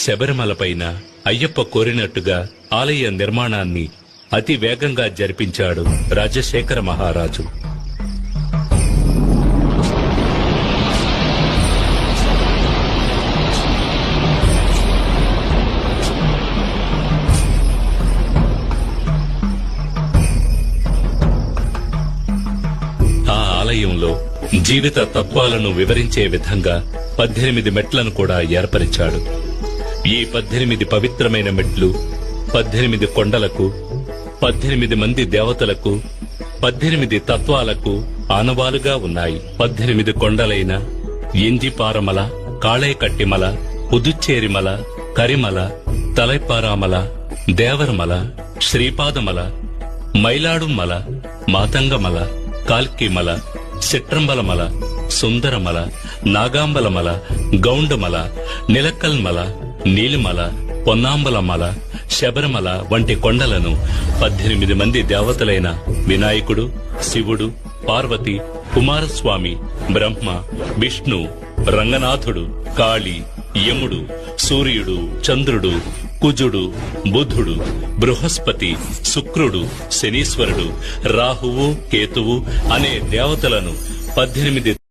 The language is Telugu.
శబరిమలపైన అయ్యప్ప కోరినట్టుగా ఆలయ నిర్మాణాన్ని అతి వేగంగా జరిపించాడు రాజశేఖర మహారాజు. ఆ ఆలయంలో జీవిత తత్వాలను వివరించే విధంగా 18 మెట్లను కూడా ఏర్పరిచాడు. ఈ 18 పవిత్రమైన మెట్లు 18 కొండలకు, 18 మంది దేవతలకు, 18 తత్వాలకు ఆనవాలుగా ఉన్నాయి. 18 కొండలైన ఎంజిపారమల, కాళేకట్టిమల, పుదుచ్చేరిమల, కరిమల, తలైపారామల, దేవరమల, శ్రీపాదమల, మైలాడుమల, మాతంగమల, కాల్కిమల, సిట్రంబలమల, సుందరమల, నాగాంబలమల, గౌండమల, నిలక్కల్మల, నీలిమల, పొన్నాంబలమల, శబరిమల వంటి కొండలను 18 మంది దేవతలైన వినాయకుడు, శివుడు, పార్వతి, కుమారస్వామి, బ్రహ్మ, విష్ణు, రంగనాథుడు, కాళి, యముడు, సూర్యుడు, చంద్రుడు, కుజుడు, బుధుడు, బృహస్పతి, శుక్రుడు, శనీశ్వరుడు, రాహువు, కేతువు అనే దేవతలను 18